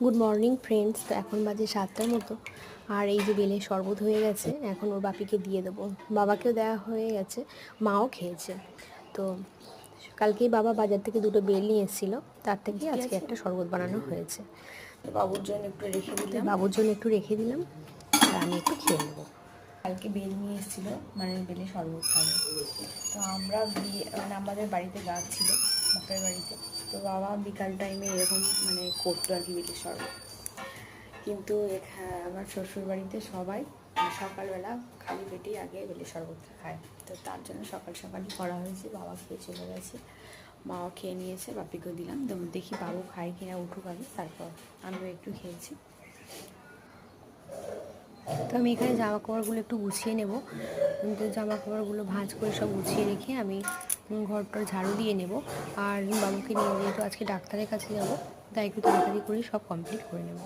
Good morning friends. তো এখন বাজে 7টার মতো, আর এই যে বেলের শরবত হয়ে গেছে, এখন ওর বাপিকে দিয়ে দেবো। বাবাকেও দেওয়া হয়ে গেছে, মাও খেয়েছে। তো কালকেই বাবা বাজার থেকে 2টো বেল নিয়ে এসেছিলো, তার থেকেই আজকে একটা শরবত বানানো হয়েছে। বাবুর জন্য একটু রেখে দিলাম, আর আমি একটু খেয়ে নেবো। কালকে বেল নিয়ে এসেছিলো, মানে বেলে শরবত খাবো। তো আমরা মানে আমাদের বাড়িতে গাছ ছিল বাপের বাড়িতে, তো বাবা বিকাল টাইমে এরকম মানে করতো আর কি বেলের শরবত। কিন্তু আমার শ্বশুর বাড়িতে সবাই সকালবেলা খালি পেটেই আগে বেলের শরবতটা খায়, তো তার জন্য সকাল সকালই করা হয়েছে। বাবা খেয়ে চলে গেছে, মাও খেয়ে নিয়েছে, বাপিকেও দিলাম। তো দেখি বাবু খায় কিনা, উঠুক আগে, তারপর আমিও একটু খেয়েছি। তো আমি এখানে জামা কাপড়গুলো একটু গুছিয়ে নেব, কিন্তু জামা কাপড়গুলো ভাঁজ করে সব গুছিয়ে রেখে আমি ঘরটার ঝাড়ু দিয়ে নেব। আর বাবুকে নিয়ে যেহেতু আজকে ডাক্তারের কাছে যাব, তাই একটু তাড়াতাড়ি করে সব কমপ্লিট করে নেব।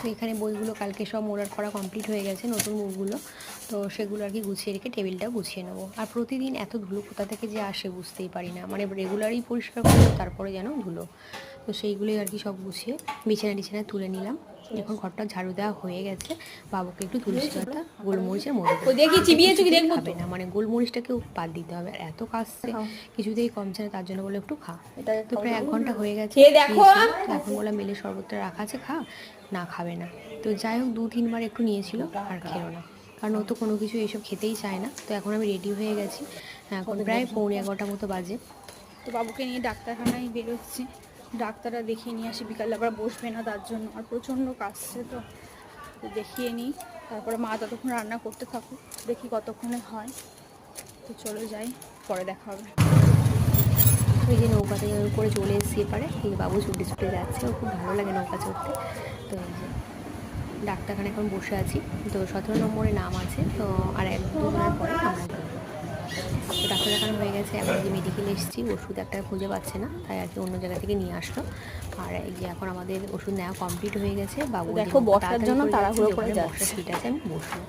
তো এখানে বইগুলো কালকে সব মোড়ার করা কমপ্লিট হয়ে গেছে, নতুন বইগুলো। তো সেগুলো আর কি গুছিয়ে রেখে টেবিলটা গুছিয়ে নেবো। আর প্রতিদিন এত ধুলো কোথা থেকে যে আসে বুঝতেই পারি না, মানে রেগুলারই পরিষ্কার করবো, তারপরে যেন ধুলো। তো সেইগুলোই আর কি সব গুছিয়ে বিছানা তুলে নিলাম। এখন ঘরটা ঝাড়ু দেওয়া হয়ে গেছে। বাবুকে একটু তুলসী পাতা গোলমরিচের মধ্যে খাবে না, মানে গোলমরিচটাকেও বাদ দিতে হবে। আর এত কাশছে, কিছুতেই কমছে না, তার জন্য বলে একটু খা। তো প্রায় 1 ঘন্টা হয়ে গেছে, এখন বললাম বেলের শরবতটা রাখা আছে, খা। না, খাবে না। তো যাই হোক 2-3 বার একটু নিয়েছিল, আর খেলো না, কারণ ও তো কোনো কিছু এইসব খেতেই চায় না। তো এখন আমি রেডি হয়ে গেছি, এখন প্রায় 11:45 মতো বাজে। তো বাবুকে নিয়ে ডাক্তারখানায় বেরোচ্ছি, ডাক্তাররা দেখিয়ে নিয়ে আসি, বিকালে আবার বসবে না তার জন্য। আর প্রচণ্ড কাশছে, তো দেখিয়ে নিই। তারপরে মা ততক্ষণ রান্না করতে থাকুক, দেখি কতক্ষণে হয়। তো চলে যাই, পরে দেখা হবে। ওই যে নৌকাতে করে চলে এসেছি এপারে, এই বাবু ছুটে যাচ্ছে, ওর খুব ভালো লাগে নৌকা চড়তে। তো এই যে ডাক্তারখানে এখন বসে আছি, তো 17 নম্বরে নাম আছে। তো আর 1-2 দিনের পরে আমরা যাবো। তো ডাক্তার দেখানো হয়ে গেছে, এখন যে মেডিকেলে এসেছি, ওষুধ একটা খুঁজে পাচ্ছে না, তাই আর কি অন্য জায়গা থেকে নিয়ে আসলো। আর এই যে এখন আমাদের ওষুধ নেওয়া কমপ্লিট হয়ে গেছে। বাবু দেখো বসার জন্য তাড়াহুড়ো করে যাচ্ছে, সিট আছে, আমি বসবো,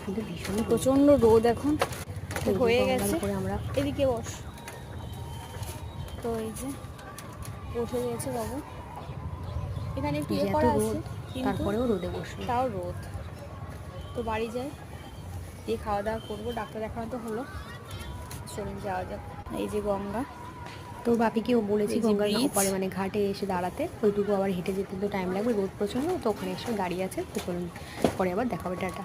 কিন্তু ভীষণ প্রচণ্ড রোদ এখন হয়ে গেছে। করে আমরা এদিকে বস। তো এই যে বসে গেছে বাবু, এখানে একটু ইয়ে করা আছে, তারপরেও রোদে বসবো, তাও রোদ। তো বাড়ি যাই, দিয়ে খাওয়া দাওয়া করবো। ডাক্তার দেখানো তো হলো, চলুন যাওয়া যাক। এই যে গঙ্গা, তো বাপিকেও বলেছি গঙ্গার ওপারে মানে ঘাটে এসে দাঁড়াতে, ওইটুকু আবার হেঁটে যেতে তো টাইম লাগবে, রোদ প্রচণ্ড। তো ওখানে এসে দাঁড়িয়ে আছে, তো চলুন পরে আবার দেখাবে, টাটা।